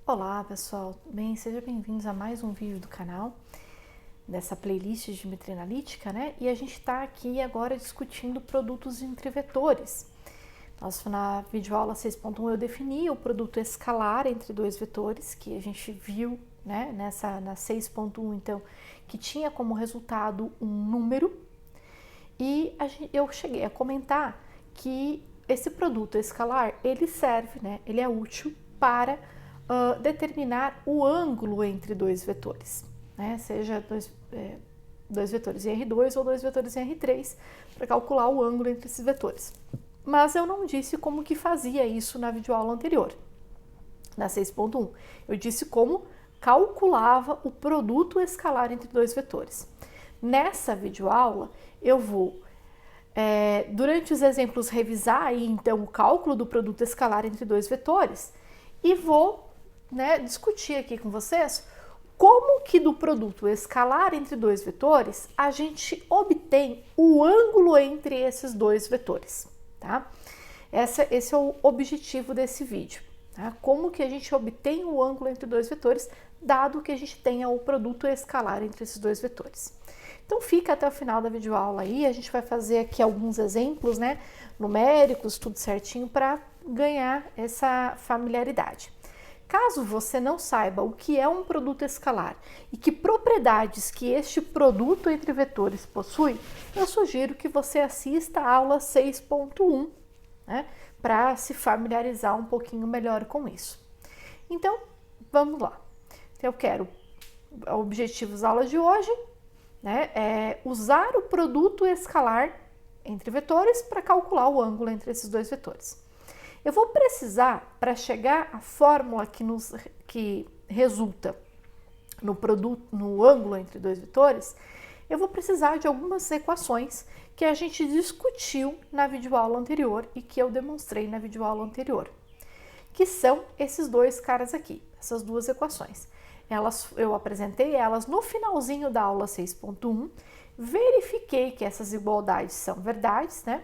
Olá pessoal, tudo bem? Sejam bem-vindos a mais um vídeo do canal, dessa playlist de geometria analítica, né? E a gente está aqui agora discutindo produtos entre vetores. Na videoaula 6.1 eu defini o produto escalar entre dois vetores, que a gente viu, né, na 6.1, então, que tinha como resultado um número, e eu cheguei a comentar que esse produto escalar, ele serve, né, ele é útil para determinar o ângulo entre dois vetores, né? Seja dois vetores em R2 ou dois vetores em R3, para calcular o ângulo entre esses vetores. Mas eu não disse como que fazia isso na videoaula anterior, na 6.1. Eu disse como calculava o produto escalar entre dois vetores. Nessa videoaula, eu vou, durante os exemplos, revisar aí, então, o cálculo do produto escalar entre dois vetores e vou, né, discutir aqui com vocês como que do produto escalar entre dois vetores a gente obtém o ângulo entre esses dois vetores, tá? Esse é o objetivo desse vídeo, tá? Como que a gente obtém o ângulo entre dois vetores, dado que a gente tenha o produto escalar entre esses dois vetores. Então fica até o final da videoaula aí, a gente vai fazer aqui alguns exemplos, né, numéricos, tudo certinho, para ganhar essa familiaridade. Caso você não saiba o que é um produto escalar e que propriedades que este produto entre vetores possui, eu sugiro que você assista a aula 6.1, né, para se familiarizar um pouquinho melhor com isso. Então, vamos lá. Eu quero, objetivos da aula de hoje, né, é usar o produto escalar entre vetores para calcular o ângulo entre esses dois vetores. Eu vou precisar, para chegar à fórmula que resulta no produto, no ângulo entre dois vetores, eu vou precisar de algumas equações que a gente discutiu na videoaula anterior e que eu demonstrei na videoaula anterior, que são esses dois caras aqui, essas duas equações. Eu apresentei elas no finalzinho da aula 6.1, verifiquei que essas igualdades são verdades, né?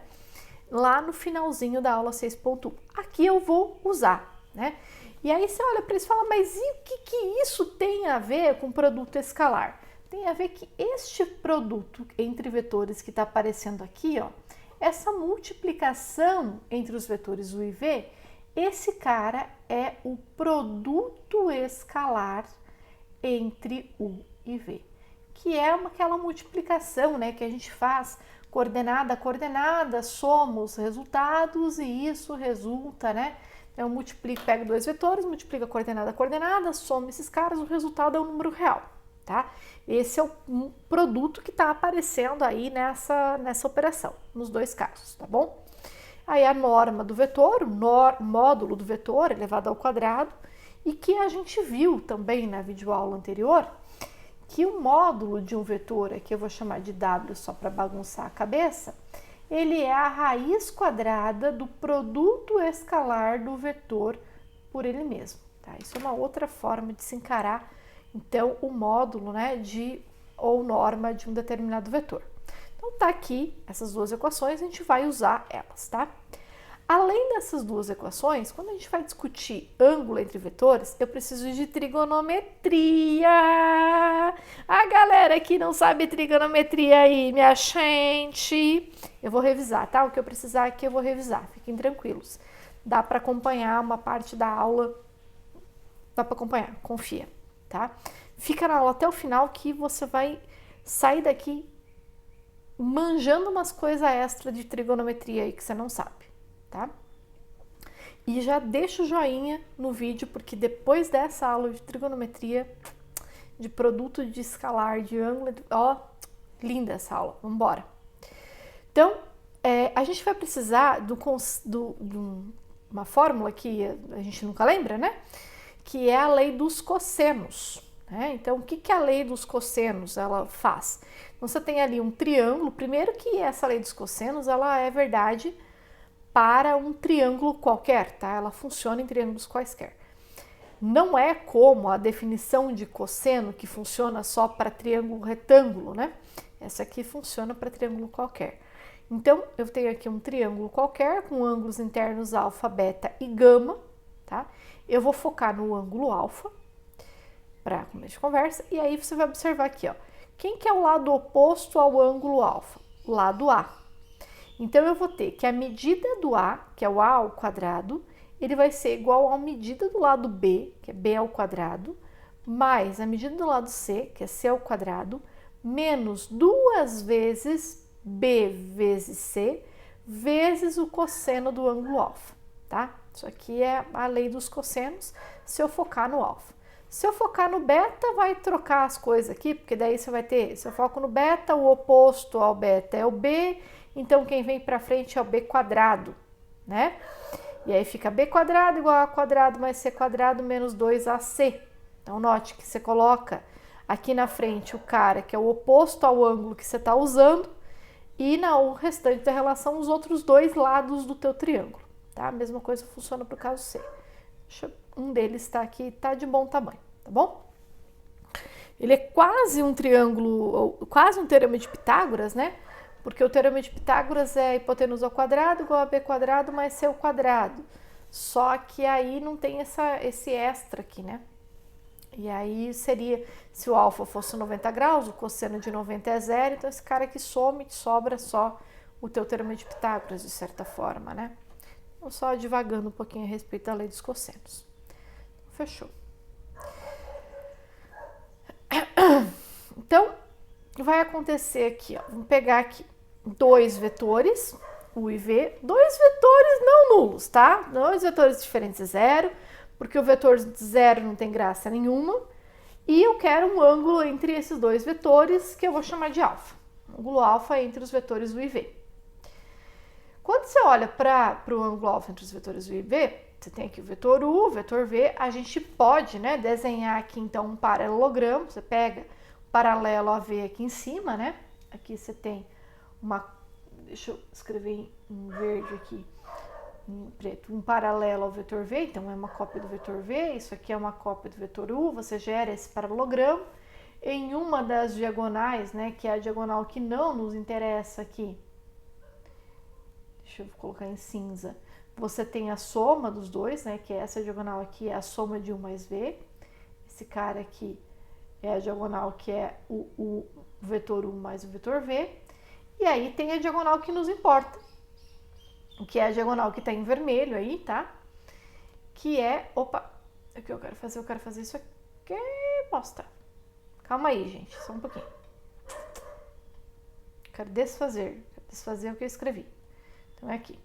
Lá no finalzinho da aula 6.1. Aqui eu vou usar, né? E aí você olha para isso e fala, mas e o que isso tem a ver com produto escalar? Tem a ver que este produto entre vetores que está aparecendo aqui, ó, essa multiplicação entre os vetores U e V, esse cara é o produto escalar entre U e V, que é aquela multiplicação, né, que a gente faz coordenada a coordenada, soma os resultados e isso resulta, né? Eu pego dois vetores, multiplico a coordenada, soma esses caras, o resultado é um número real, tá? Esse é o produto que está aparecendo aí nessa operação, nos dois casos, tá bom? Aí a norma do vetor, o módulo do vetor elevado ao quadrado, e que a gente viu também na videoaula anterior, que o módulo de um vetor, aqui eu vou chamar de W só para bagunçar a cabeça, ele é a raiz quadrada do produto escalar do vetor por ele mesmo, tá? Isso é uma outra forma de se encarar, então, o módulo, né, ou norma de um determinado vetor. Então, tá aqui essas duas equações, a gente vai usar elas, tá? Além dessas duas equações, quando a gente vai discutir ângulo entre vetores, eu preciso de trigonometria. A galera que não sabe trigonometria aí, minha gente, eu vou revisar, tá? O que eu precisar aqui eu vou revisar, fiquem tranquilos. Dá para acompanhar uma parte da aula, dá para acompanhar, confia, tá? Fica na aula até o final que você vai sair daqui manjando umas coisas extras de trigonometria aí que você não sabe. Tá? E já deixa o joinha no vídeo, porque depois dessa aula de trigonometria, de produto de escalar, de ângulo, ó, linda essa aula, vamos embora. Então, a gente vai precisar de uma fórmula que a gente nunca lembra, né? Que é a lei dos cossenos. Né? Então, o que a lei dos cossenos ela faz? Então, você tem ali um triângulo, primeiro que essa lei dos cossenos, ela é verdade para um triângulo qualquer, tá? Ela funciona em triângulos quaisquer. Não é como a definição de cosseno, que funciona só para triângulo retângulo, né? Essa aqui funciona para triângulo qualquer. Então, eu tenho aqui um triângulo qualquer com ângulos internos alfa, beta e gama, tá? Eu vou focar no ângulo alfa, para começo de conversa, e aí você vai observar aqui, ó. Quem que é o lado oposto ao ângulo alfa? O lado A. Então, eu vou ter que a medida do A, que é o A ao quadrado, ele vai ser igual à medida do lado B, que é B ao quadrado, mais a medida do lado C, que é C ao quadrado, menos 2 vezes B vezes C, vezes o cosseno do ângulo alfa, tá? Isso aqui é a lei dos cossenos, se eu focar no alfa. Se eu focar no beta, vai trocar as coisas aqui, porque daí você vai ter, se eu foco no beta, o oposto ao beta é o B, então quem vem para frente é o B quadrado, né? E aí fica B quadrado igual a quadrado mais C quadrado menos 2AC. Então, note que você coloca aqui na frente o cara que é o oposto ao ângulo que você está usando e o restante da relação os outros dois lados do teu triângulo, tá? A mesma coisa funciona para o caso C. Um deles está aqui, está de bom tamanho, tá bom? Ele é quase um triângulo, quase um teorema de Pitágoras, né? Porque o teorema de Pitágoras é hipotenusa ao quadrado igual a b quadrado mais c ao quadrado. Só que aí não tem esse extra aqui, né? E aí seria, se o alfa fosse 90 graus, o cosseno de 90 é zero, então esse cara aqui some, sobra só o teu teorema de Pitágoras, de certa forma, né? Então, só divagando um pouquinho a respeito da lei dos cossenos. Fechou. Então, vai acontecer aqui, ó, vamos pegar aqui dois vetores, U e V, dois vetores não nulos, tá? Dois vetores diferentes é zero, porque o vetor zero não tem graça nenhuma, e eu quero um ângulo entre esses dois vetores, que eu vou chamar de alfa. Ângulo alfa entre os vetores U e V. Quando você olha para o ângulo alfa entre os vetores U e V, você tem aqui o vetor U, o vetor V, a gente pode, né, desenhar aqui então um paralelogramo, você pega o paralelo AV aqui em cima, né? Aqui você tem deixa eu escrever em verde aqui, em preto, um paralelo ao vetor V, então é uma cópia do vetor V, isso aqui é uma cópia do vetor U, você gera esse paralelogramo, em uma das diagonais, né, que é a diagonal que não nos interessa aqui, deixa eu colocar em cinza, você tem a soma dos dois, né, que é essa diagonal aqui, é a soma de U mais V, esse cara aqui é a diagonal que é o vetor U mais o vetor V, e aí tem a diagonal que nos importa, que é a diagonal que tá em vermelho aí, tá? Que é, opa, o que eu quero fazer isso aqui, bosta. Calma aí, gente, só um pouquinho. Quero desfazer o que eu escrevi. Então é aqui.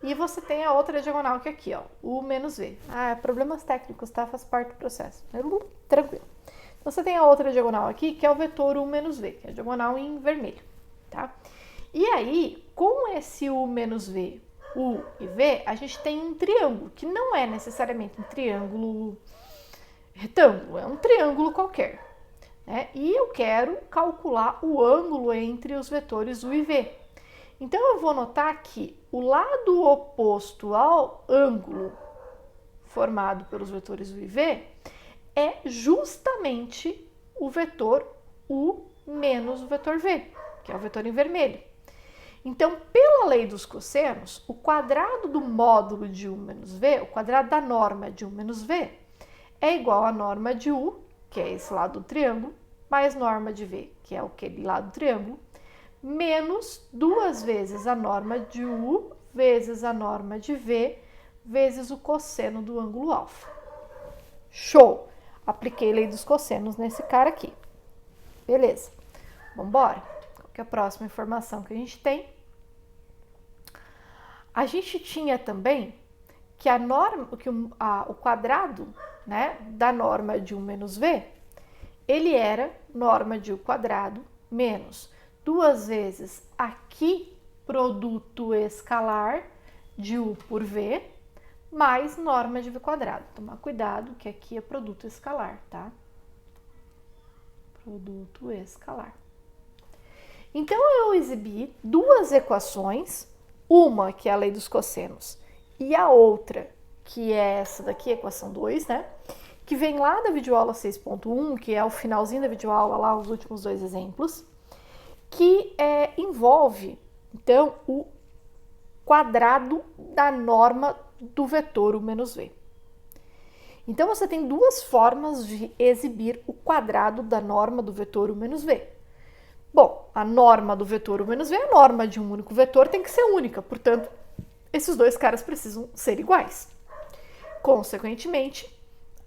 E você tem a outra diagonal que é aqui, ó, U menos V. Problemas técnicos, tá? Faz parte do processo. Tranquilo. Então você tem a outra diagonal aqui, que é o vetor U menos V, que é a diagonal em vermelho. Tá? E aí, com esse U menos V, U e V, a gente tem um triângulo, que não é necessariamente um triângulo retângulo, é um triângulo qualquer. Né? E eu quero calcular o ângulo entre os vetores U e V. Então, eu vou notar que o lado oposto ao ângulo formado pelos vetores U e V é justamente o vetor U menos o vetor V, que é o vetor em vermelho. Então, pela lei dos cossenos, o quadrado do módulo de U menos V, o quadrado da norma de U menos V, é igual à norma de U, que é esse lado do triângulo, mais norma de V, que é aquele lado do triângulo, menos 2 vezes a norma de U vezes a norma de V vezes o cosseno do ângulo alfa. Show! Apliquei a lei dos cossenos nesse cara aqui. Beleza. Vamos embora. Qual que é a próxima informação que a gente tem? A gente tinha também que a norma, o quadrado, né, da norma de U menos V, ele era norma de U quadrado menos 2 vezes aqui produto escalar de U por V mais norma de V quadrado. Tomar cuidado que aqui é produto escalar, tá? Produto escalar. Então, eu exibi duas equações, uma que é a lei dos cossenos e a outra que é essa daqui, equação 2, né? Que vem lá da videoaula 6.1, que é o finalzinho da videoaula, lá os últimos 2 exemplos, que envolve, então, o quadrado da norma do vetor U menos V. Então, você tem duas formas de exibir o quadrado da norma do vetor U menos V. Bom, a norma do vetor U menos V, a norma de um único vetor tem que ser única, portanto, esses dois caras precisam ser iguais. Consequentemente,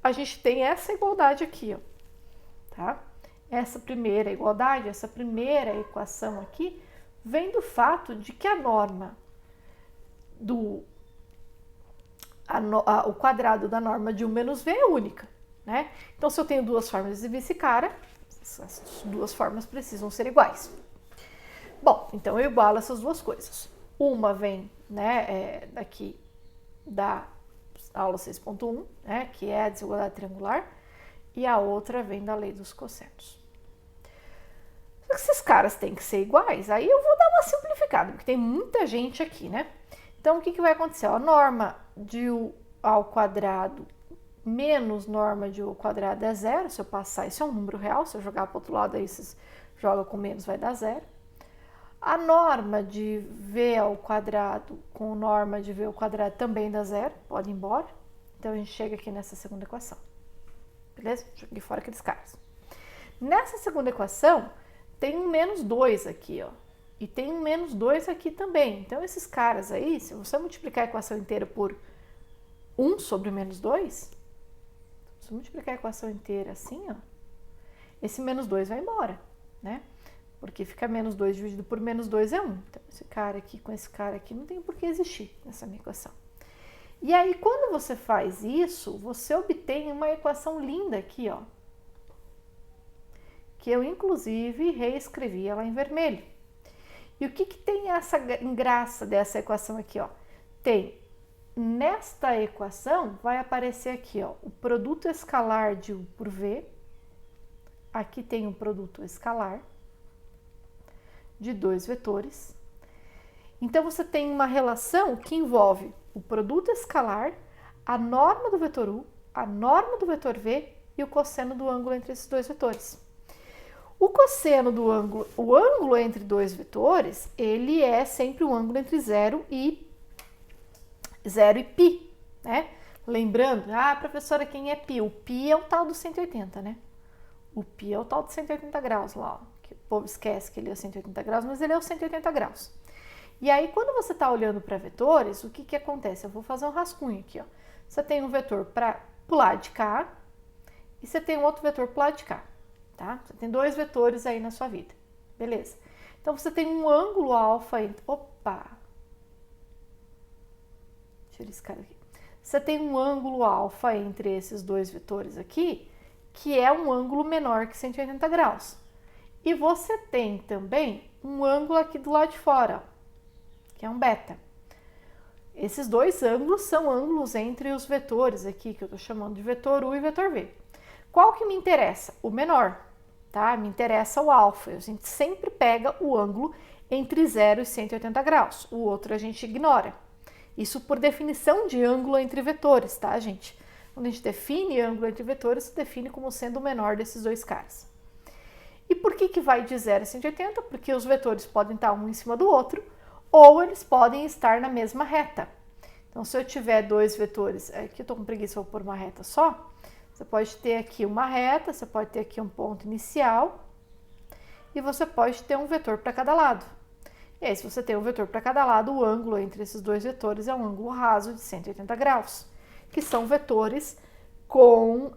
a gente tem essa igualdade aqui, ó, tá? Essa primeira igualdade, essa primeira equação aqui, vem do fato de que a norma o quadrado da norma de U menos V é única, né? Então, se eu tenho duas formas de exibir esse cara, essas duas formas precisam ser iguais. Bom, então eu igualo essas duas coisas. Uma vem, né, daqui da aula 6.1, né, que é a desigualdade triangular, e a outra vem da lei dos cossenos. Só que esses caras têm que ser iguais, aí eu vou dar uma simplificada, porque tem muita gente aqui, né? Então, o que vai acontecer? A norma de U ao quadrado menos norma de U ao quadrado é zero. Se eu passar, isso é um número real, se eu jogar para o outro lado, aí você joga com menos, vai dar zero. A norma de V ao quadrado com norma de V ao quadrado também dá zero, pode ir embora. Então, a gente chega aqui nessa segunda equação. Beleza? Joguei fora aqueles caras. Nessa segunda equação, tem um menos 2 aqui, ó. E tem um menos 2 aqui também. Então, esses caras aí, se você multiplicar a equação inteira por 1 sobre menos 2, se você multiplicar a equação inteira assim, ó, esse menos 2 vai embora, né? Porque fica menos 2 dividido por menos 2 é 1. Então, esse cara aqui com esse cara aqui não tem por que existir nessa minha equação. E aí, quando você faz isso, você obtém uma equação linda aqui, ó. Que eu, inclusive, reescrevi ela em vermelho. E o que tem essa graça dessa equação aqui, ó? Tem, nesta equação, vai aparecer aqui, ó, o produto escalar de U por V. Aqui tem um produto escalar de dois vetores. Então, você tem uma relação que envolve o produto escalar, a norma do vetor U, a norma do vetor V e o cosseno do ângulo entre esses dois vetores. O cosseno do ângulo, o ângulo entre dois vetores, ele é sempre o ângulo entre 0 e π, né? Lembrando, professora, quem é π? O π é o tal do 180, né? O π é o tal de 180 graus lá, ó, que o povo esquece que ele é 180 graus, mas ele é o 180 graus. E aí, quando você está olhando para vetores, o que acontece? Eu vou fazer um rascunho aqui, ó. Você tem um vetor para o lado de cá e você tem um outro vetor para o lado de cá. Tá? Você tem dois vetores aí na sua vida, beleza? Então, você tem um ângulo alfa entre... Opa! Tira esse cara aqui. Você tem um ângulo alfa entre esses dois vetores aqui, que é um ângulo menor que 180 graus. E você tem também um ângulo aqui do lado de fora, ó, que é um beta. Esses dois ângulos são ângulos entre os vetores aqui, que eu estou chamando de vetor U e vetor V. Qual que me interessa? O menor. Tá? Me interessa o alfa, a gente sempre pega o ângulo entre 0 e 180 graus, o outro a gente ignora. Isso por definição de ângulo entre vetores, tá, gente? Quando a gente define ângulo entre vetores, se define como sendo o menor desses dois caras. E por que vai de 0 a 180? Porque os vetores podem estar um em cima do outro, ou eles podem estar na mesma reta. Então, se eu tiver dois vetores, aqui eu estou com preguiça, vou pôr uma reta só. Você pode ter aqui uma reta, você pode ter aqui um ponto inicial e você pode ter um vetor para cada lado. E aí, se você tem um vetor para cada lado, o ângulo entre esses dois vetores é um ângulo raso de 180 graus, que são vetores com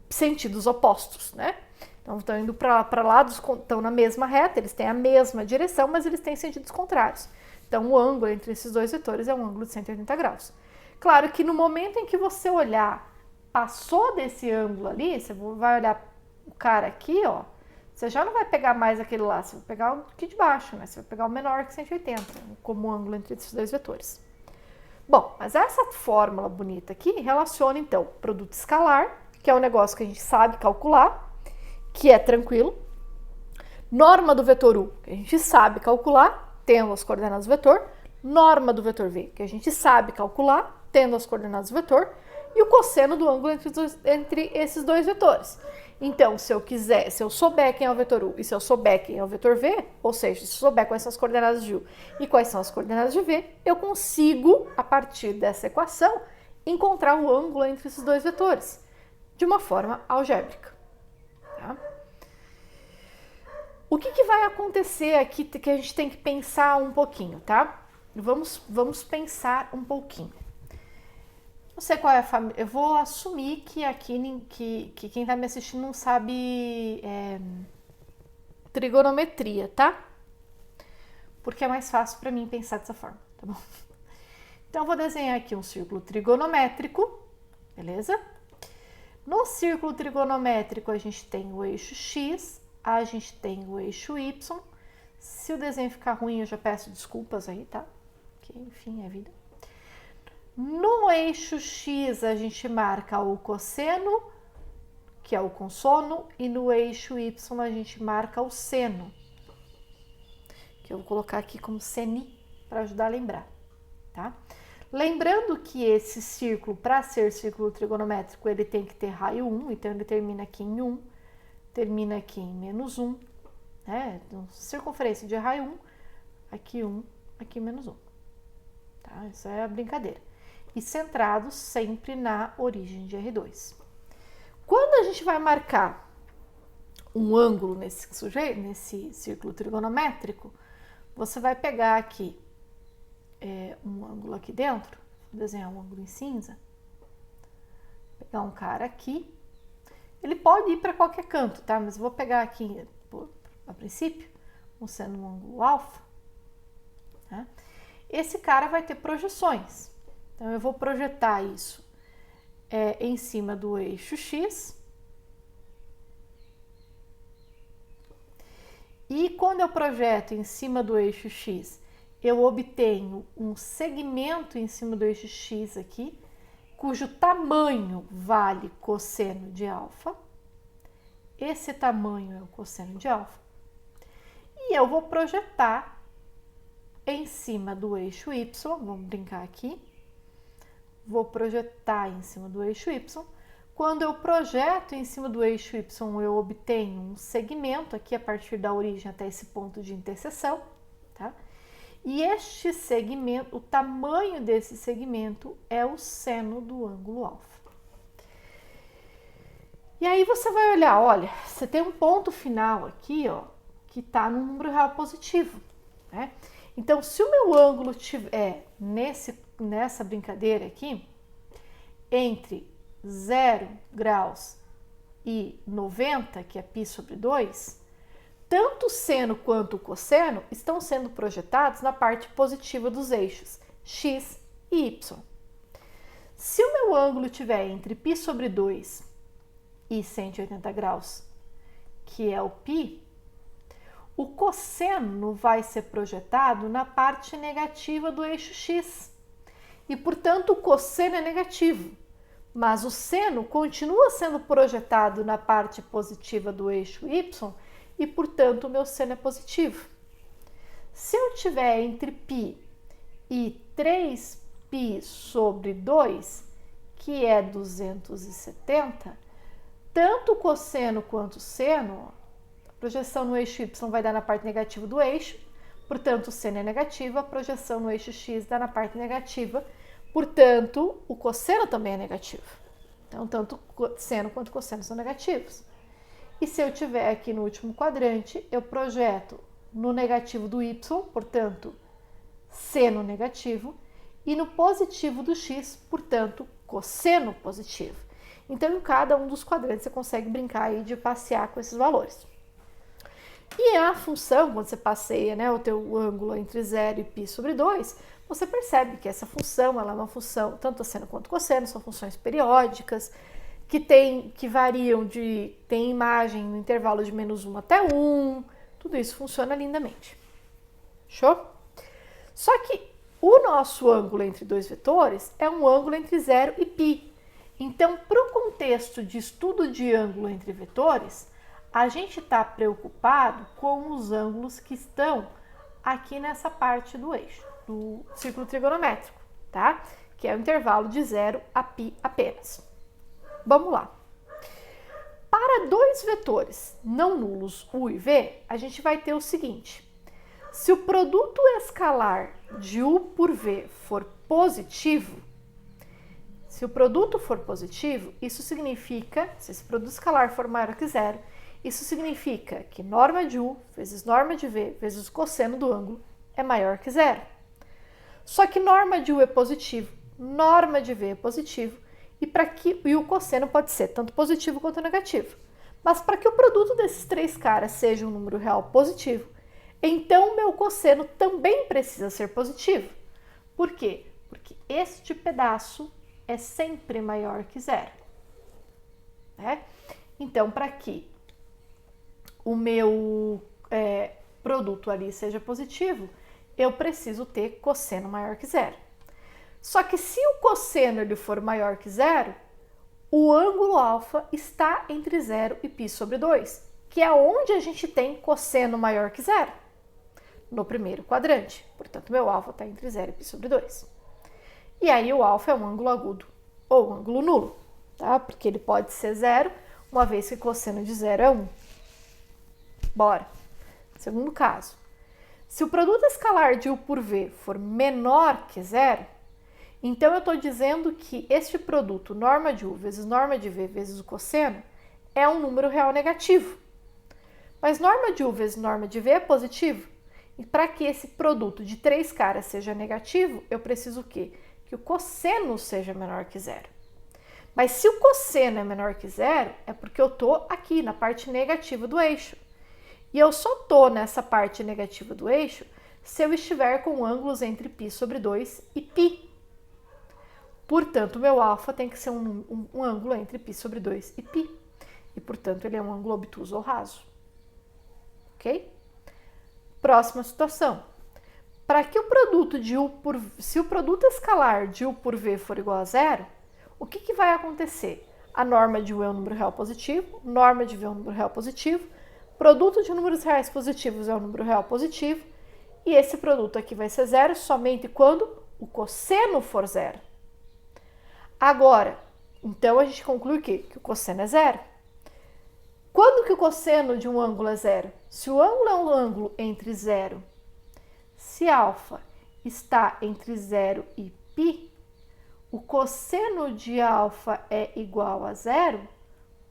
sentidos opostos, né? Então, estão indo para lados, estão na mesma reta, eles têm a mesma direção, mas eles têm sentidos contrários. Então, o ângulo entre esses dois vetores é um ângulo de 180 graus. Claro que no momento em que você olhar, passou desse ângulo ali, você vai olhar o cara aqui, ó, você já não vai pegar mais aquele lá, você vai pegar o aqui de baixo, né? Você vai pegar o menor que 180, como ângulo entre esses dois vetores. Bom, mas essa fórmula bonita aqui relaciona, então, produto escalar, que é um negócio que a gente sabe calcular, que é tranquilo. Norma do vetor U, que a gente sabe calcular, tendo as coordenadas do vetor. Norma do vetor V, que a gente sabe calcular, tendo as coordenadas do vetor, e o cosseno do ângulo entre esses dois vetores. Então, se eu souber quem é o vetor U e se eu souber quem é o vetor V, ou seja, se eu souber quais são as coordenadas de U e quais são as coordenadas de V, eu consigo, a partir dessa equação, encontrar o ângulo entre esses dois vetores, de uma forma algébrica. Tá? O que vai acontecer aqui que a gente tem que pensar um pouquinho, tá? Vamos pensar um pouquinho. Não sei qual é a família. Eu vou assumir que aqui que quem está me assistindo não sabe trigonometria, tá? Porque é mais fácil para mim pensar dessa forma, tá bom? Então eu vou desenhar aqui um círculo trigonométrico, beleza? No círculo trigonométrico a gente tem o eixo X, a gente tem o eixo Y. Se o desenho ficar ruim eu já peço desculpas aí, tá? Porque enfim, é vida. No eixo X, a gente marca o cosseno, que é o consono, e no eixo Y, a gente marca o seno, que eu vou colocar aqui como seni, para ajudar a lembrar, tá? Lembrando que esse círculo, para ser círculo trigonométrico, ele tem que ter raio 1, então ele termina aqui em 1, termina aqui em menos 1, né? Então, circunferência de raio 1, aqui menos 1, tá? Isso é a brincadeira. E centrado sempre na origem de R2. Quando a gente vai marcar um ângulo nesse círculo trigonométrico, você vai pegar aqui um ângulo aqui dentro, vou desenhar um ângulo em cinza, pegar um cara aqui, ele pode ir para qualquer canto, tá? Mas eu vou pegar aqui, a princípio, sendo um ângulo alfa, tá? Esse cara vai ter projeções. Então, eu vou projetar isso em cima do eixo X. E quando eu projeto em cima do eixo X, eu obtenho um segmento em cima do eixo X aqui, cujo tamanho vale cosseno de alfa. Esse tamanho é o cosseno de alfa. E eu vou projetar em cima do eixo Y, vamos brincar aqui. Vou projetar em cima do eixo Y. Quando eu projeto em cima do eixo Y, eu obtenho um segmento aqui a partir da origem até esse ponto de interseção, tá? E este segmento, o tamanho desse segmento é o seno do ângulo alfa. E aí você vai olhar, olha, você tem um ponto final aqui, ó, que está no número real positivo, né? Então, se o meu ângulo estiver nessa brincadeira aqui, entre 0 graus e 90, que é π sobre 2, tanto o seno quanto o cosseno estão sendo projetados na parte positiva dos eixos x e y. Se o meu ângulo estiver entre π sobre 2 e 180 graus, que é o π, o cosseno vai ser projetado na parte negativa do eixo x. E, portanto, o cosseno é negativo. Mas o seno continua sendo projetado na parte positiva do eixo y e, portanto, o meu seno é positivo. Se eu tiver entre π e 3π sobre 2, que é 270, tanto o cosseno quanto o seno, a projeção no eixo y vai dar na parte negativa do eixo, portanto, o seno é negativo, a projeção no eixo x dá na parte negativa, portanto, o cosseno também é negativo. Então, tanto seno quanto cosseno são negativos. E se eu tiver aqui no último quadrante, eu projeto no negativo do y, portanto, seno negativo, e no positivo do x, portanto, cosseno positivo. Então, em cada um dos quadrantes, você consegue brincar aí de passear com esses valores. E a função, quando você passeia, né, o teu ângulo entre 0 e π sobre 2, você percebe que essa função, ela é uma função, tanto seno quanto cosseno, são funções periódicas, que variam tem imagem no intervalo de -1 até 1, tudo isso funciona lindamente. Show? Só que o nosso ângulo entre dois vetores é um ângulo entre 0 e π. Então, para o contexto de estudo de ângulo entre vetores, a gente está preocupado com os ângulos que estão aqui nessa parte do eixo, do círculo trigonométrico, tá? Que é o intervalo de 0 a π apenas. Vamos lá. Para dois vetores não nulos, u e v, a gente vai ter o seguinte. Se o produto escalar de u por v for positivo, isso significa, se esse produto escalar for maior que zero, isso significa que norma de u vezes norma de v vezes o cosseno do ângulo é maior que zero. Só que norma de u é positivo, norma de v é positivo, e o cosseno pode ser tanto positivo quanto negativo. Mas para que o produto desses três caras seja um número real positivo, então o meu cosseno também precisa ser positivo. Por quê? Porque este pedaço é sempre maior que zero. Né? Então, para que o meu produto ali seja positivo, eu preciso ter cosseno maior que zero. Só que se o cosseno ele for maior que zero, o ângulo alfa está entre 0 e π sobre 2, que é onde a gente tem cosseno maior que zero, no primeiro quadrante. Portanto, meu alfa está entre 0 e π sobre 2. E aí o alfa é um ângulo agudo ou um ângulo nulo, tá? Porque ele pode ser zero, uma vez que cosseno de zero é 1. Bora. Segundo caso. Se o produto escalar de u por v for menor que zero, então eu estou dizendo que este produto, norma de u vezes norma de v vezes o cosseno, é um número real negativo. Mas norma de u vezes norma de v é positivo. E para que esse produto de três caras seja negativo, eu preciso o quê? Que o cosseno seja menor que zero. Mas se o cosseno é menor que zero, é porque eu estou aqui na parte negativa do eixo. E eu só estou nessa parte negativa do eixo se eu estiver com ângulos entre π sobre 2 e π. Portanto, o meu alfa tem que ser um ângulo entre π sobre 2 e π. E, portanto, ele é um ângulo obtuso ou raso. Ok? Próxima situação. Para que o produto de u por... Se o produto escalar de u por v for igual a zero, o que vai acontecer? A norma de u é um número real positivo, norma de v é um número real positivo, produto de números reais positivos é um número real positivo, e esse produto aqui vai ser zero somente quando o cosseno for zero. Agora, então a gente conclui o quê? Que o cosseno é zero. Quando que o cosseno de um ângulo é zero? Se o ângulo é um ângulo entre zero, se alfa está entre 0 e π, o cosseno de alfa é igual a zero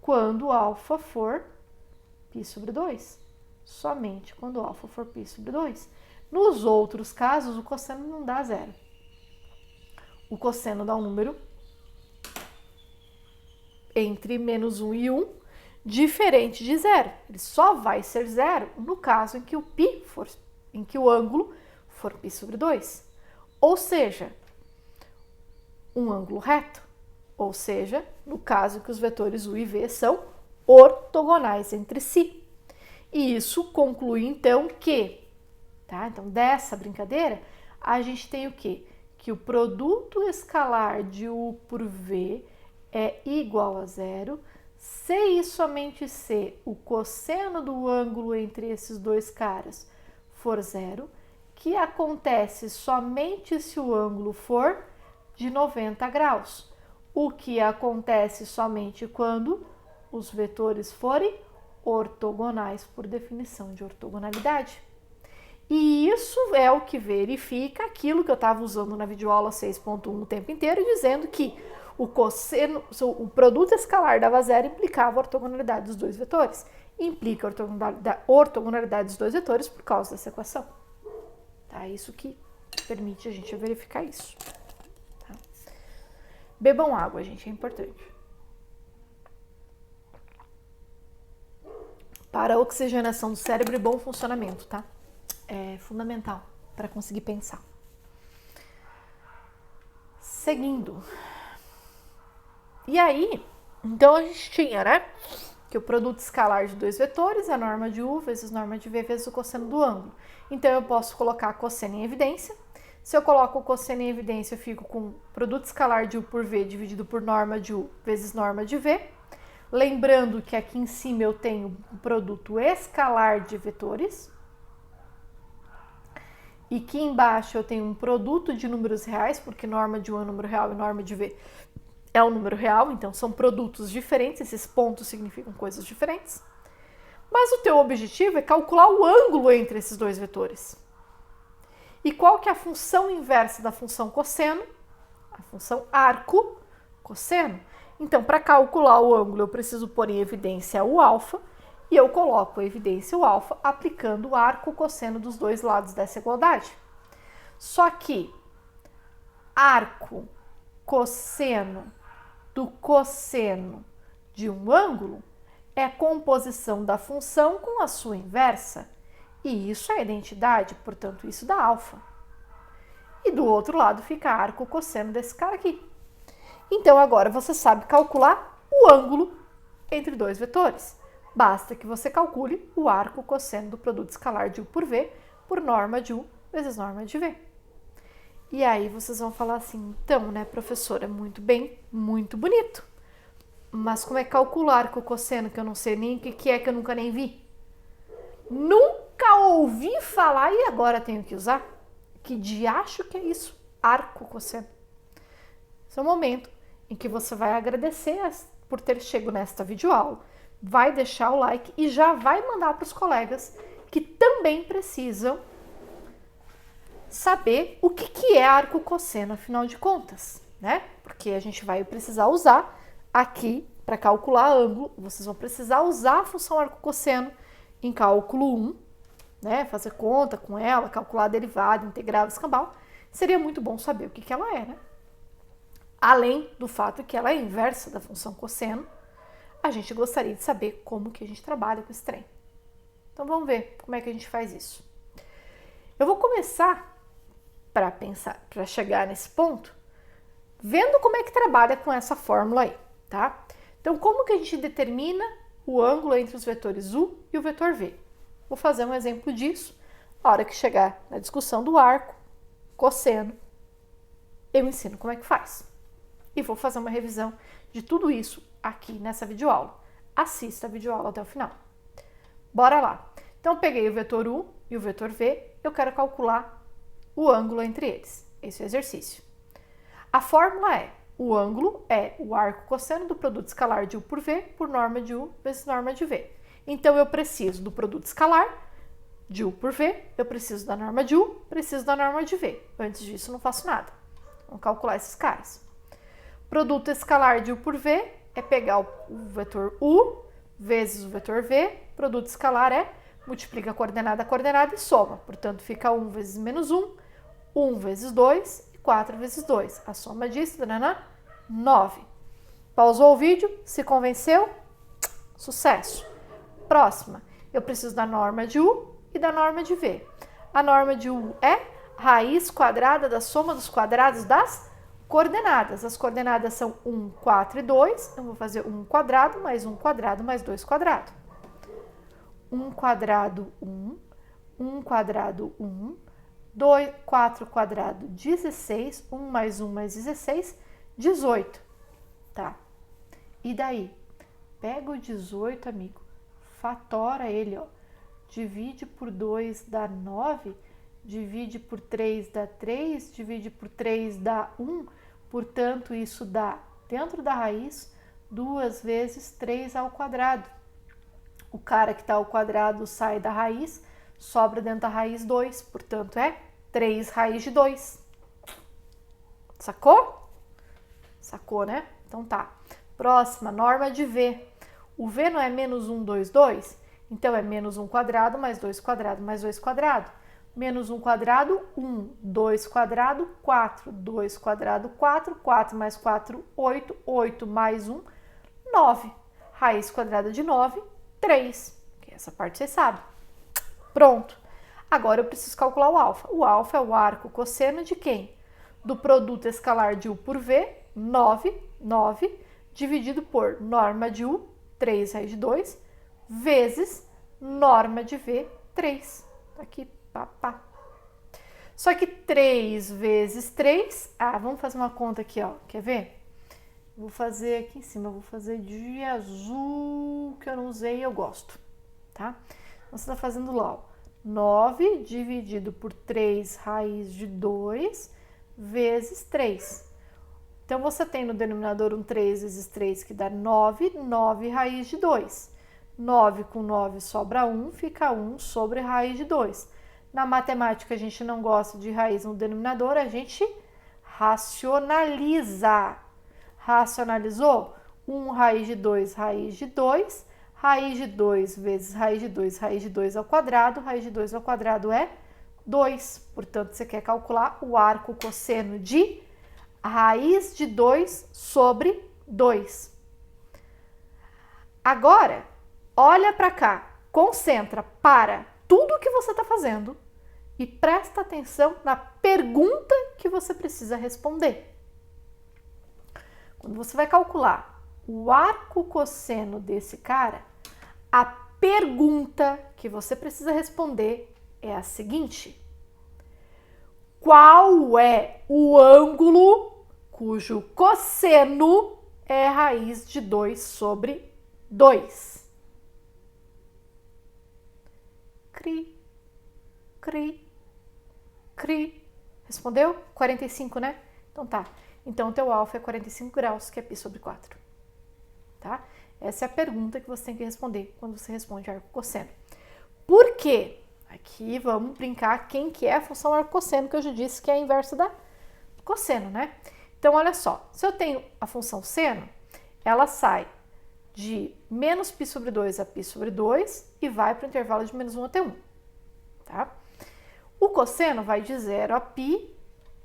quando alfa for π sobre 2. Somente quando alfa for π sobre 2. Nos outros casos, o cosseno não dá zero. O cosseno dá um número entre menos 1 e 1, diferente de zero. Ele só vai ser zero no caso em que o ângulo for π sobre 2. Ou seja, um ângulo reto. Ou seja, no caso em que os vetores u e v são ortogonais entre si. E isso conclui, então, que... Tá? Então, dessa brincadeira, a gente tem o quê? Que o produto escalar de u por v é igual a zero, se e somente se o cosseno do ângulo entre esses dois caras for zero, que acontece somente se o ângulo for de 90 graus, o que acontece somente quando os vetores forem ortogonais, por definição de ortogonalidade. E isso é o que verifica aquilo que eu estava usando na videoaula 6.1 o tempo inteiro, dizendo que o produto escalar dava zero implicava a ortogonalidade dos dois vetores. Implica a ortogonalidade dos dois vetores por causa dessa equação. Tá? Isso que permite a gente verificar isso. Tá? Bebam água, gente, é importante. Para a oxigenação do cérebro e bom funcionamento, tá? É fundamental para conseguir pensar. Seguindo. E aí, então a gente tinha, né, que o produto escalar de dois vetores, a norma de u vezes norma de v vezes o cosseno do ângulo. Então eu posso colocar a cosseno em evidência. Se eu coloco o cosseno em evidência, eu fico com o produto escalar de u por v dividido por norma de u vezes norma de v. Lembrando que aqui em cima eu tenho o produto escalar de vetores. E aqui embaixo eu tenho um produto de números reais, porque norma de u é um número real e norma de v é um número real, então são produtos diferentes, esses pontos significam coisas diferentes. Mas o teu objetivo é calcular o ângulo entre esses dois vetores. E qual que é a função inversa da função cosseno? A função arco cosseno. Então, para calcular o ângulo, eu preciso pôr em evidência o alfa, e eu coloco em evidência o alfa aplicando o arco cosseno dos dois lados dessa igualdade. Só que arco cosseno do cosseno de um ângulo é a composição da função com a sua inversa. E isso é identidade, portanto, isso dá alfa. E do outro lado fica arco cosseno desse cara aqui. Então, agora você sabe calcular o ângulo entre dois vetores. Basta que você calcule o arco cosseno do produto escalar de U por V por norma de U vezes norma de V. E aí vocês vão falar assim, então, né, professora, muito bem, muito bonito. Mas como é calcular arco cosseno, que eu não sei nem o que é, que eu nunca nem vi? Nunca ouvi falar e agora tenho que usar? Que diacho que é isso? Arco cosseno. Esse é o momento em que você vai agradecer por ter chegado nesta videoaula, vai deixar o like e já vai mandar para os colegas que também precisam saber o que é arco cosseno, afinal de contas, né? Porque a gente vai precisar usar aqui para calcular ângulo, vocês vão precisar usar a função arco cosseno em cálculo 1, né? Fazer conta com ela, calcular a derivada, integral, escambau. Seria muito bom saber o que ela é, né? Além do fato que ela é inversa da função cosseno, a gente gostaria de saber como que a gente trabalha com esse trem. Então vamos ver como é que a gente faz isso. Eu vou começar para chegar nesse ponto, vendo como é que trabalha com essa fórmula aí, tá? Então, como que a gente determina o ângulo entre os vetores U e o vetor V? Vou fazer um exemplo disso. Na hora que chegar na discussão do arco, cosseno, eu ensino como é que faz. E vou fazer uma revisão de tudo isso aqui nessa videoaula. Assista a videoaula até o final. Bora lá. Então, eu peguei o vetor U e o vetor V, eu quero calcular o ângulo entre eles. Esse é o exercício. A fórmula é, o ângulo é o arco cosseno do produto escalar de U por V por norma de U vezes norma de V. Então, eu preciso do produto escalar de U por V, eu preciso da norma de U, preciso da norma de V. Antes disso, não faço nada. Vamos calcular esses caras. Produto escalar de U por V é pegar o vetor U vezes o vetor V. Produto escalar é multiplica a coordenada e soma. Portanto, fica 1 vezes menos 1, 1 vezes 2 e 4 vezes 2. A soma disso, 9. Pausou o vídeo? Se convenceu? Sucesso! Próxima, eu preciso da norma de U e da norma de V. A norma de U é raiz quadrada da soma dos quadrados das coordenadas. As coordenadas são 1, 4 e 2. Eu vou fazer 1 quadrado mais 1 quadrado mais 2 quadrado. 1 quadrado, 1. 1 quadrado, 1. 2, 4 quadrado, 16. 1 mais 1 mais 16, 18. Tá. E daí? Pega o 18, amigo. Fatora ele, ó. Divide por 2 dá 9. Divide por 3 dá 3. Divide por 3 dá 1. Portanto, isso dá, dentro da raiz, 2 vezes 3 ao quadrado. O cara que está ao quadrado sai da raiz, sobra dentro da raiz 2. Portanto, é 3 raiz de 2. Sacou? Sacou, né? Então tá. Próxima, norma de V. O V não é menos 1, 2, 2? Então, é menos 1 quadrado mais 2 quadrado mais 2 quadrado. Menos 1 quadrado, 1. 2 quadrado, 4. 2 quadrado, 4. 4 mais 4, 8. 8 mais 1, 9. Raiz quadrada de 9, 3. Essa parte vocês sabem. Pronto. Agora eu preciso calcular o alfa. O alfa é o arco cosseno de quem? Do produto escalar de U por V, 9, dividido por norma de U, 3 raiz de 2, vezes norma de V, 3. Aqui, pá, pá. Só que 3 vezes 3... vamos fazer uma conta aqui, ó. Quer ver? Vou fazer aqui em cima, eu vou fazer de azul, que eu não usei e eu gosto, tá? Então, você tá fazendo lá, ó. 9 dividido por 3 raiz de 2 vezes 3. Então, você tem no denominador um 3 vezes 3, que dá 9, 9 raiz de 2. 9 com 9 sobra 1, fica 1 sobre raiz de 2. Na matemática, a gente não gosta de raiz no denominador, a gente racionaliza. Racionalizou? 1 raiz de 2, raiz de 2. Raiz de 2 vezes raiz de 2, raiz de 2 ao quadrado. Raiz de 2 ao quadrado é 2. Portanto, você quer calcular o arco cosseno de raiz de 2 sobre 2. Agora, olha para cá, concentra, para tudo o que você está fazendo e presta atenção na pergunta que você precisa responder. Quando você vai calcular o arco cosseno desse cara, a pergunta que você precisa responder é a seguinte: qual é o ângulo cujo cosseno é raiz de 2 sobre 2? Cri, cri, cri. Respondeu? 45, né? Então tá. Então, o teu alfa é 45 graus, que é π sobre 4. Tá? Essa é a pergunta que você tem que responder quando você responde arco cosseno. Por quê? Aqui vamos brincar quem que é a função arco cosseno, que eu já disse que é a inversa da cosseno, né? Então, olha só, se eu tenho a função seno, ela sai de menos π sobre 2 a π sobre 2 e vai para o intervalo de menos 1 até 1, tá? O cosseno vai de 0 a π,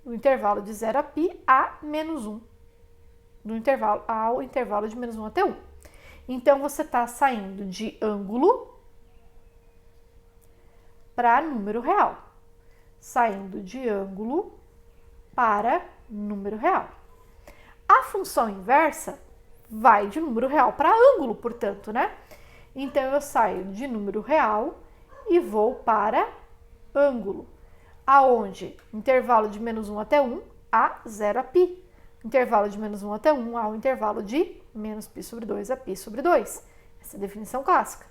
no intervalo de 0 a π a menos 1, ao intervalo de menos 1 até 1. Então, você está saindo de ângulo para número real, saindo de ângulo para número real. A função inversa vai de número real para ângulo, portanto, né? Então, eu saio de número real e vou para ângulo, aonde intervalo de menos 1 até 1 a 0 a π. Intervalo de menos 1 até 1 ao intervalo de menos π sobre 2 a π sobre 2. Essa é a definição clássica.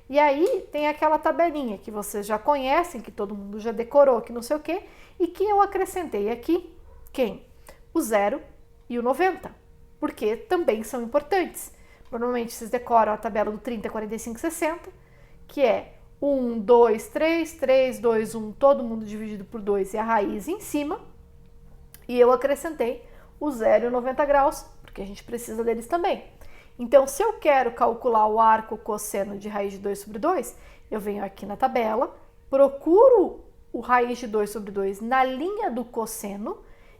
E aí tem aquela tabelinha que vocês já conhecem, que todo mundo já decorou, que não sei o quê, e que eu acrescentei aqui, quem? O 0 e o 90, porque também são importantes. Normalmente vocês decoram a tabela do 30, 45, 60, que é 1, 2, 3, 3, 2, 1, todo mundo dividido por 2 e a raiz em cima. E eu acrescentei o 0 e o 90 graus, porque a gente precisa deles também. Então, se eu quero calcular o arco cosseno de raiz de 2 sobre 2, eu venho aqui na tabela, procuro o raiz de 2 sobre 2 na linha do cosseno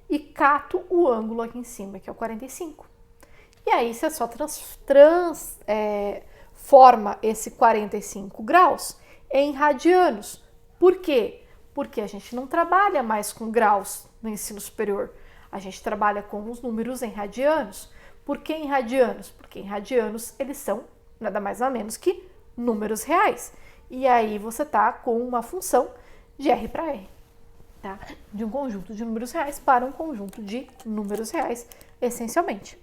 e cato o ângulo aqui em cima, que é o 45. E aí, você só transforma esse 45 graus em radianos. Por quê? Porque a gente não trabalha mais com graus no ensino superior. A gente trabalha com os números em radianos. Por que em radianos? Porque em radianos eles são nada mais nada menos que números reais. E aí você tá com uma função de R para R, tá? De um conjunto de números reais para um conjunto de números reais, essencialmente.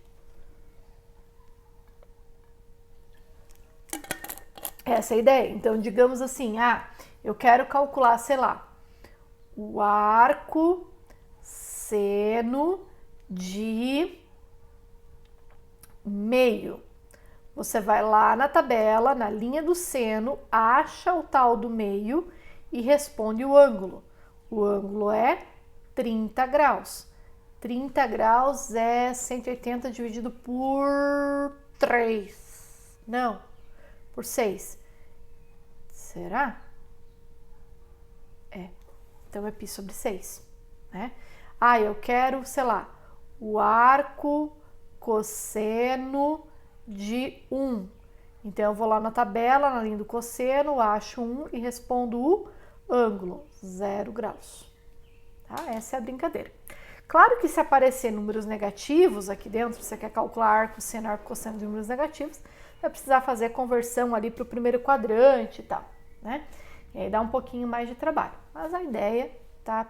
Essa é a ideia. Então, digamos assim, eu quero calcular, sei lá, o arco seno de meio. Você vai lá na tabela, na linha do seno, acha o tal do meio e responde o ângulo. O ângulo é 30 graus. 30 graus é 180 dividido por 3. Não, por 6. Será? É. Então, é π sobre 6, né? Eu quero, sei lá, o arco cosseno de 1. Então, eu vou lá na tabela, na linha do cosseno, acho 1 e respondo o ângulo, 0 graus. Tá? Essa é a brincadeira. Claro que se aparecer números negativos aqui dentro, você quer calcular arco cosseno de números negativos, vai precisar fazer a conversão ali para o primeiro quadrante e tal, né? E aí dá um pouquinho mais de trabalho. Mas a ideia tá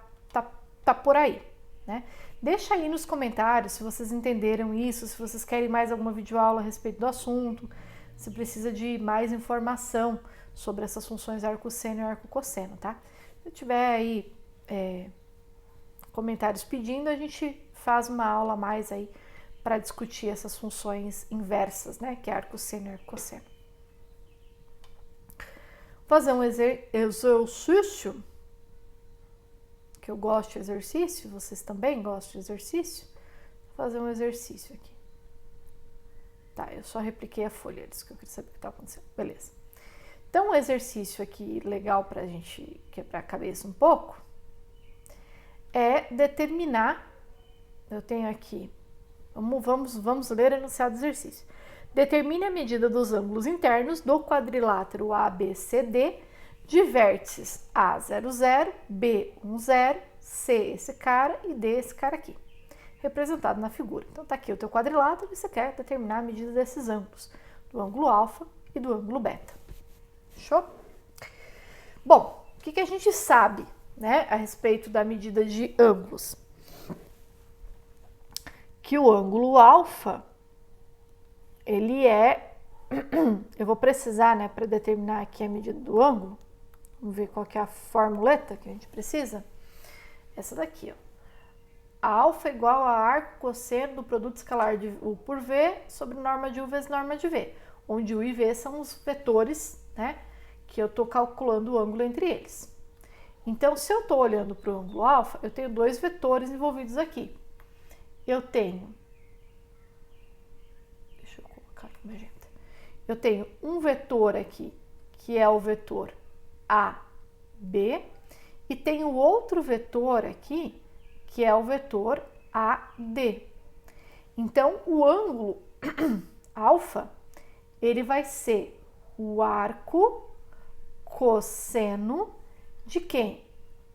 por aí, né? Deixa aí nos comentários se vocês entenderam isso, se vocês querem mais alguma videoaula a respeito do assunto, se precisa de mais informação sobre essas funções arco seno e arco cosseno, tá? Se tiver aí comentários pedindo, a gente faz uma aula a mais aí para discutir essas funções inversas, né, que é arcosseno e arcosseno. Vou fazer um exercício, que eu gosto de exercício, vocês também gostam de exercício? Vou fazer um exercício aqui. Tá, eu só repliquei a folha, isso que eu queria saber o que está acontecendo. Beleza. Então, um exercício aqui legal para a gente quebrar a cabeça um pouco é determinar, eu tenho aqui, vamos ler o enunciado do exercício. Determine a medida dos ângulos internos do quadrilátero ABCD de vértices A00, B10, C esse cara e D esse cara aqui, representado na figura. Então, tá aqui o teu quadrilátero e você quer determinar a medida desses ângulos, do ângulo alfa e do ângulo beta. Fechou? Bom, o que a gente sabe, né, a respeito da medida de ângulos? Que o ângulo alfa, ele é... eu vou precisar, né, para determinar aqui a medida do ângulo. Vamos ver qual que é a formuleta que a gente precisa. Essa daqui, ó. A alfa é igual a arco cosseno do produto escalar de U por V sobre norma de U vezes norma de V, onde U e V são os vetores, né, que eu estou calculando o ângulo entre eles. Então, se eu estou olhando para o ângulo alfa, eu tenho dois vetores envolvidos aqui. Eu tenho... deixa eu colocar aqui magenta. Eu tenho um vetor aqui, que é o vetor AB, e tenho outro vetor aqui, que é o vetor AD. Então, o ângulo alfa, ele vai ser o arco cosseno de quem?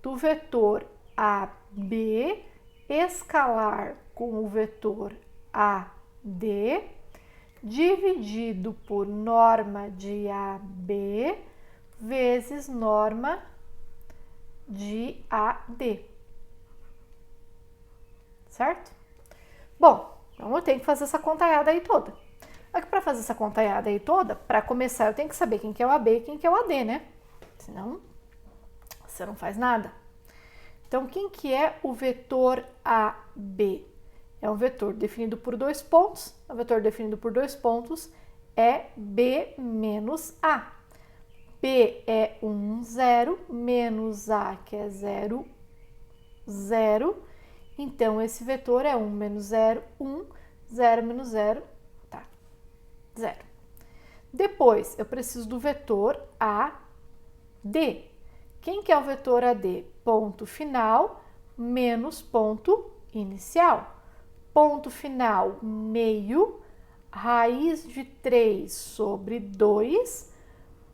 Do vetor AB escalar com o vetor AD, dividido por norma de AB vezes norma de AD. Certo? Bom, então eu tenho que fazer essa contaiada aí toda. Só que para fazer essa contaiada aí toda, para começar eu tenho que saber quem que é o AB e quem que é o AD, né? Senão, você não faz nada. Então, quem que é o vetor AB? É um vetor definido por dois pontos. O vetor definido por dois pontos é B menos A. B é 1, 0, menos A, que é 0, 0. Então, esse vetor é 1 menos 0, 1, 0 menos 0, tá, 0. Depois, eu preciso do vetor AD. Quem que é o vetor AD? Ponto final menos ponto inicial. Ponto final, meio, raiz de 3 sobre 2,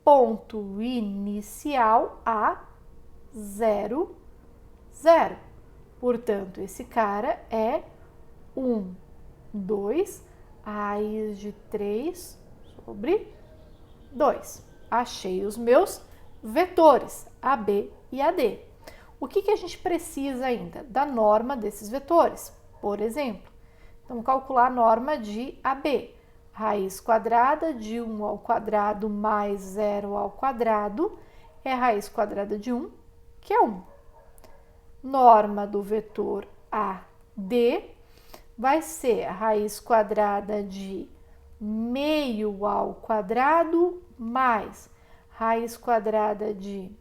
ponto inicial a 0, 0. Portanto, esse cara é 1, 2, raiz de 3 sobre 2. Achei os meus vetores, AB e AD. O que a gente precisa ainda? Da norma desses vetores. Por exemplo, vamos calcular a norma de AB. Raiz quadrada de 1 ao quadrado mais 0 ao quadrado é raiz quadrada de 1, que é 1. Norma do vetor AD vai ser a raiz quadrada de meio ao quadrado mais raiz quadrada de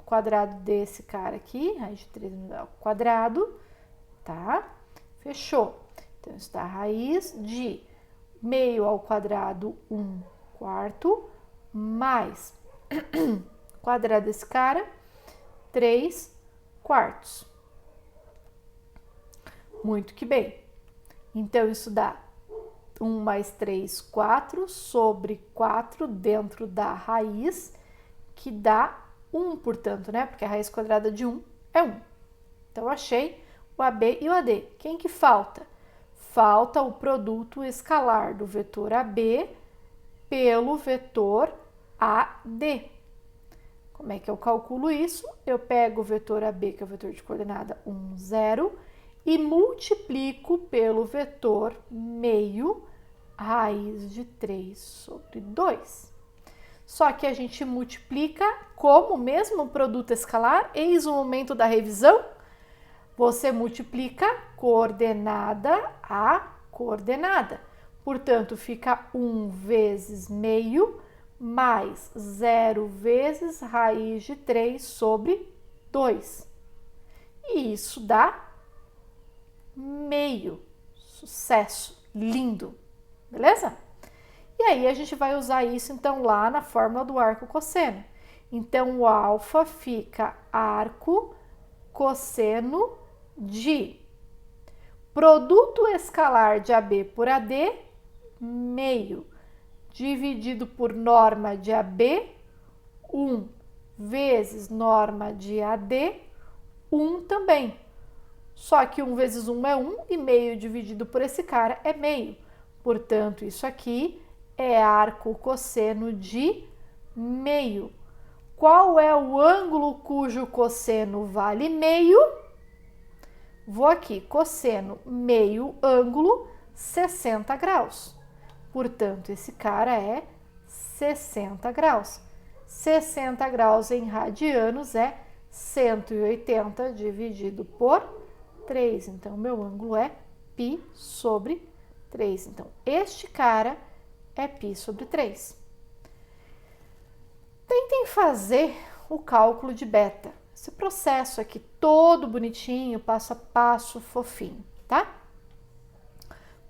quadrado desse cara aqui, raiz de 3 ao quadrado, tá? Fechou. Então, está a raiz de meio ao quadrado 1 quarto mais quadrado desse cara, 3 quartos. Muito que bem. Então, isso dá 1 mais 3, 4 sobre 4 dentro da raiz, que dá 1, portanto, né? Porque a raiz quadrada de 1 é 1. Então, achei o AB e o AD. Quem que falta? Falta o produto escalar do vetor AB pelo vetor AD. Como é que eu calculo isso? Eu pego o vetor AB, que é o vetor de coordenada 1, 0, e multiplico pelo vetor meio, raiz de 3 sobre 2. Só que a gente multiplica como mesmo produto escalar, eis o momento da revisão. Você multiplica coordenada a coordenada. Portanto, fica 1 vezes meio mais 0 vezes raiz de 3 sobre 2. E isso dá meio. Sucesso! Lindo! Beleza? E aí, a gente vai usar isso, então, lá na fórmula do arco cosseno. Então, o alfa fica arco cosseno de produto escalar de AB por AD, meio, dividido por norma de AB, 1 vezes norma de AD, 1 também. Só que 1 vezes 1 é 1 e meio dividido por esse cara é meio. Portanto, isso aqui é arco cosseno de meio. Qual é o ângulo cujo cosseno vale meio? Vou aqui, cosseno meio ângulo, 60 graus. Portanto, esse cara é 60 graus. 60 graus em radianos é 180 dividido por 3. Então, meu ângulo é π sobre 3. Então, este cara é π sobre 3. Tentem fazer o cálculo de beta. Esse processo aqui todo bonitinho, passo a passo, fofinho, tá?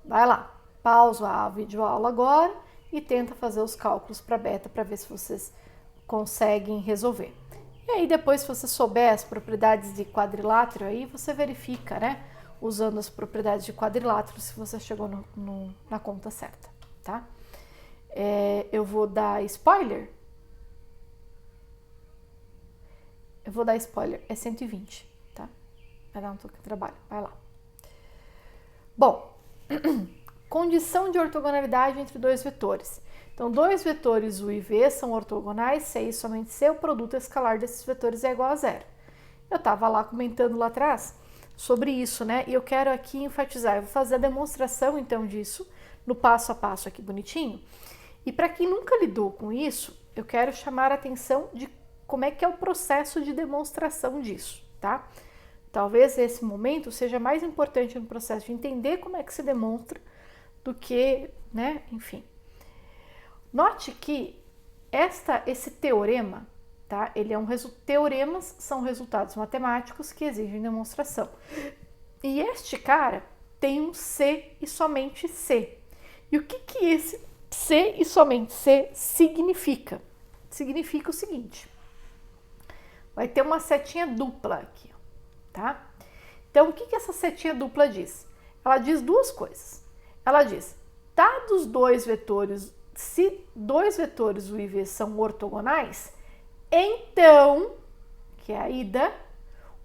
Vai lá, pausa a videoaula agora e tenta fazer os cálculos para beta para ver se vocês conseguem resolver. E aí depois, se você souber as propriedades de quadrilátero, aí você verifica, né? Usando as propriedades de quadrilátero, se você chegou na conta certa, tá? Eu vou dar spoiler. É 120, tá? Vai dar um pouco de trabalho, vai lá. Bom, condição de ortogonalidade entre dois vetores. Então, dois vetores U e V são ortogonais, C e somente C, o produto escalar desses vetores é igual a zero. Eu estava lá comentando lá atrás sobre isso, né? E eu quero aqui enfatizar, eu vou fazer a demonstração então disso, no passo a passo aqui bonitinho. E para quem nunca lidou com isso, eu quero chamar a atenção de como é que é o processo de demonstração disso, tá? Talvez esse momento seja mais importante no processo de entender como é que se demonstra do que, né, enfim. Note que esse teorema, tá? Ele é teoremas são resultados matemáticos que exigem demonstração. E este cara tem um C e somente C. E o que esse C e somente C significa? Significa o seguinte: vai ter uma setinha dupla aqui, tá? Então, o que essa setinha dupla diz? Ela diz duas coisas. Ela diz, dados dois vetores, se dois vetores U e V são ortogonais, então, que é a ida,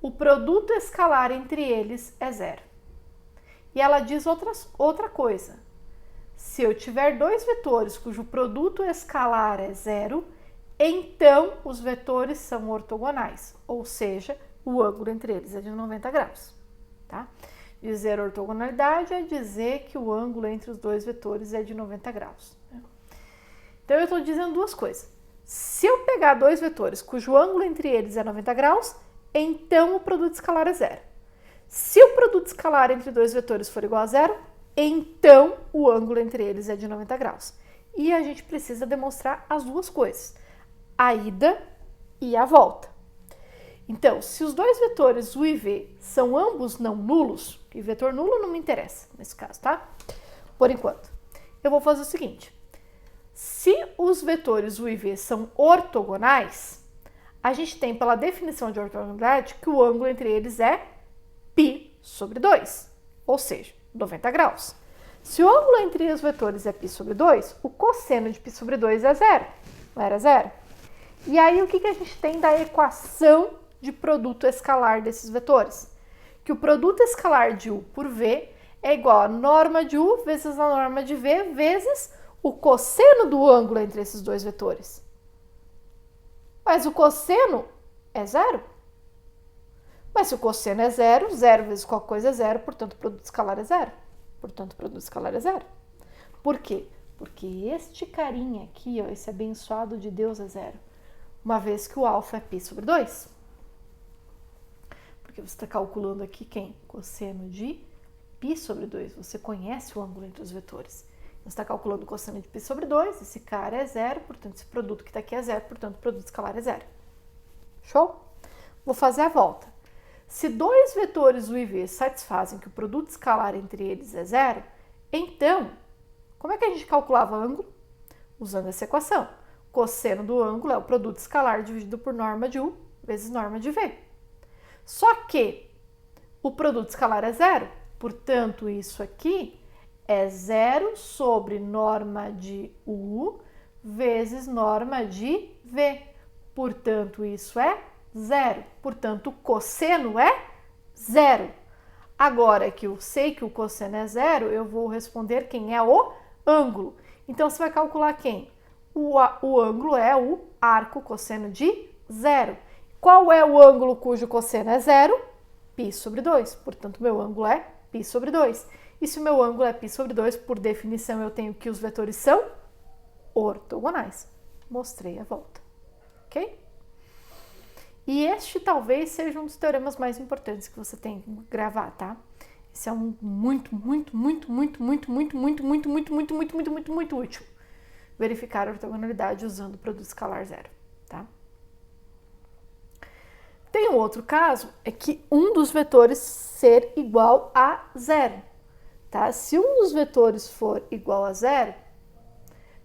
o produto escalar entre eles é zero. E ela diz outra coisa. Se eu tiver dois vetores cujo produto escalar é zero, então os vetores são ortogonais, ou seja, o ângulo entre eles é de 90 graus, tá? Dizer ortogonalidade é dizer que o ângulo entre os dois vetores é de 90 graus. Né? Então, eu estou dizendo duas coisas. Se eu pegar dois vetores cujo ângulo entre eles é 90 graus, então o produto escalar é zero. Se o produto escalar entre dois vetores for igual a zero, então o ângulo entre eles é de 90 graus. E a gente precisa demonstrar as duas coisas, a ida e a volta. Então, se os dois vetores U e V são ambos não nulos, e vetor nulo não me interessa nesse caso, tá? Por enquanto, eu vou fazer o seguinte. Se os vetores U e V são ortogonais, a gente tem pela definição de ortogonalidade que o ângulo entre eles é π sobre 2, ou seja, 90 graus. Se o ângulo entre os vetores é π sobre 2, o cosseno de π sobre 2 é zero, não era zero? E aí, o que a gente tem da equação de produto escalar desses vetores? Que o produto escalar de U por V é igual a norma de U vezes a norma de V vezes o cosseno do ângulo entre esses dois vetores. Mas o cosseno é zero. Mas se o cosseno é zero, zero vezes qualquer coisa é zero, portanto o produto escalar é zero. Portanto o produto escalar é zero. Por quê? Porque este carinha aqui, ó, esse abençoado de Deus é zero. Uma vez que o alfa é π sobre 2. Porque você está calculando aqui quem? Cosseno de π sobre 2. Você conhece o ângulo entre os vetores. Você está calculando o cosseno de π sobre 2, esse cara é zero, portanto esse produto que está aqui é zero, portanto o produto escalar é zero. Show? Vou fazer a volta. Se dois vetores u e v satisfazem que o produto escalar entre eles é zero, então, como é que a gente calculava ângulo? Usando essa equação. Cosseno do ângulo é o produto escalar dividido por norma de u vezes norma de v. Só que o produto escalar é zero, portanto isso aqui é zero sobre norma de u vezes norma de v. Portanto, isso é zero. Portanto, o cosseno é zero. Agora que eu sei que o cosseno é zero, eu vou responder quem é o ângulo. Então, você vai calcular quem? O ângulo é o arco cosseno de zero. Qual é o ângulo cujo cosseno é zero? Π sobre 2. Portanto, meu ângulo é π sobre 2. E se o meu ângulo é π sobre 2, por definição, eu tenho que os vetores são ortogonais. Mostrei a volta. Ok? E este talvez seja um dos teoremas mais importantes que você tem que gravar, tá? Esse é um muito útil. Verificar a ortogonalidade usando o produto escalar zero, tá? Tem um outro caso, é que um dos vetores ser igual a zero, tá? Se um dos vetores for igual a zero,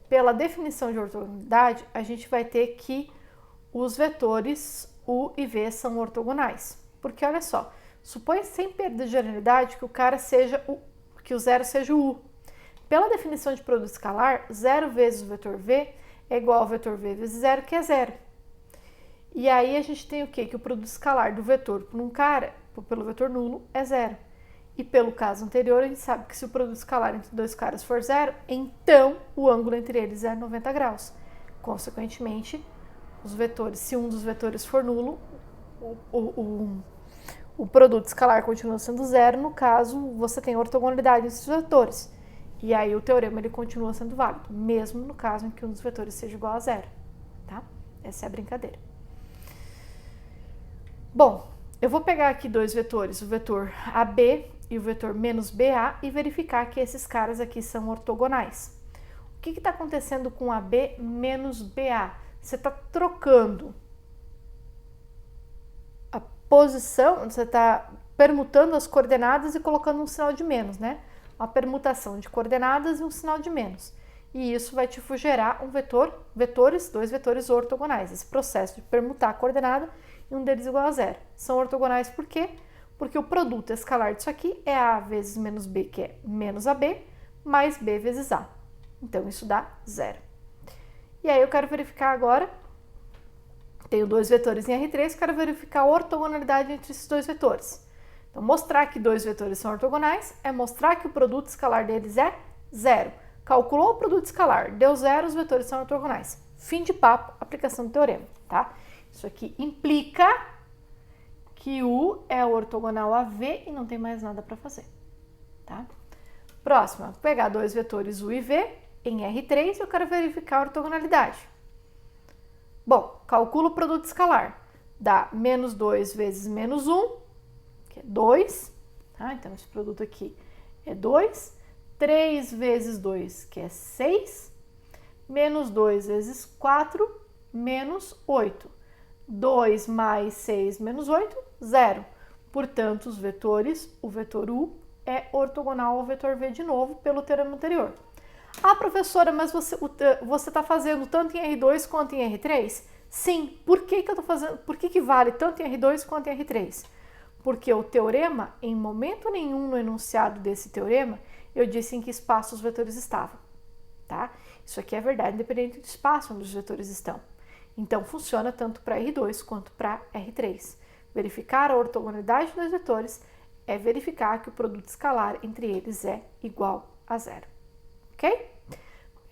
pela definição de ortogonalidade, a gente vai ter que os vetores u e v são ortogonais. Porque olha só, supõe sem perda de generalidade que que o zero seja o u. Pela definição de produto escalar, 0 vezes o vetor v é igual ao vetor v vezes 0, que é 0. E aí a gente tem o quê? Que o produto escalar do vetor por um cara, pelo vetor nulo, é 0. E pelo caso anterior, a gente sabe que se o produto escalar entre dois caras for 0, então o ângulo entre eles é 90 graus. Consequentemente, os vetores, se um dos vetores for nulo, o produto escalar continua sendo 0, no caso, você tem ortogonalidade entre os vetores. E aí o teorema ele continua sendo válido, mesmo no caso em que um dos vetores seja igual a 0, tá? Essa é a brincadeira. Bom, eu vou pegar aqui dois vetores, o vetor AB e o vetor menos BA, e verificar que esses caras aqui são ortogonais. O que está acontecendo com AB menos BA? Você está trocando a posição, você está permutando as coordenadas e colocando um sinal de menos, né? Uma permutação de coordenadas e um sinal de menos. E isso vai te gerar dois vetores ortogonais. Esse processo de permutar a coordenada e um deles igual a 0. São ortogonais por quê? Porque o produto escalar disso aqui é A vezes menos B, que é menos AB, mais B vezes A. Então, isso dá 0. E aí, eu quero verificar agora, tenho dois vetores em R3, quero verificar a ortogonalidade entre esses dois vetores. Então, mostrar que dois vetores são ortogonais é mostrar que o produto escalar deles é 0. Calculou o produto escalar, deu 0, os vetores são ortogonais. Fim de papo, aplicação do teorema, tá? Isso aqui implica que U é ortogonal a V e não tem mais nada para fazer, tá? Próxima, vou pegar dois vetores U e V em R3 e eu quero verificar a ortogonalidade. Bom, calculo o produto escalar. Dá menos 2 vezes menos 1, que é 2, tá? Então, esse produto aqui é 2. 3 vezes 2, que é 6. Menos 2 vezes 4, menos 8. 2 mais 6 menos 8, 0. Portanto, os vetores, o vetor U é ortogonal ao vetor V de novo, pelo teorema anterior. Ah, professora, mas você está fazendo tanto em R2 quanto em R3? Sim. Por que eu estou fazendo? Por que vale tanto em R2 quanto em R3? Porque o teorema, em momento nenhum no enunciado desse teorema, eu disse em que espaço os vetores estavam, tá? Isso aqui é verdade, independente do espaço onde os vetores estão. Então, funciona tanto para R2 quanto para R3. Verificar a ortogonalidade dos vetores é verificar que o produto escalar entre eles é igual a 0. Ok?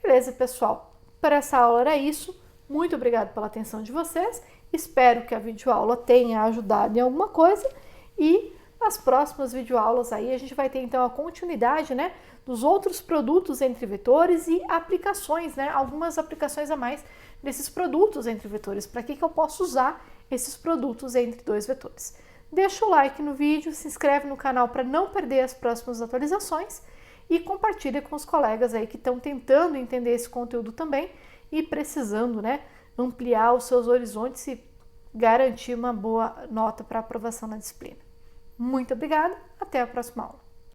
Beleza, pessoal? Para essa aula era isso. Muito obrigada pela atenção de vocês. Espero que a videoaula tenha ajudado em alguma coisa. E nas próximas videoaulas aí a gente vai ter então a continuidade, né, dos outros produtos entre vetores e aplicações, né? Algumas aplicações a mais desses produtos entre vetores. Para que eu posso usar esses produtos entre dois vetores? deixa o like no vídeo, se inscreve no canal para não perder as próximas atualizações e compartilha com os colegas aí que estão tentando entender esse conteúdo também e precisando, né, ampliar os seus horizontes e garantir uma boa nota para aprovação na disciplina. Muito obrigada, até a próxima aula.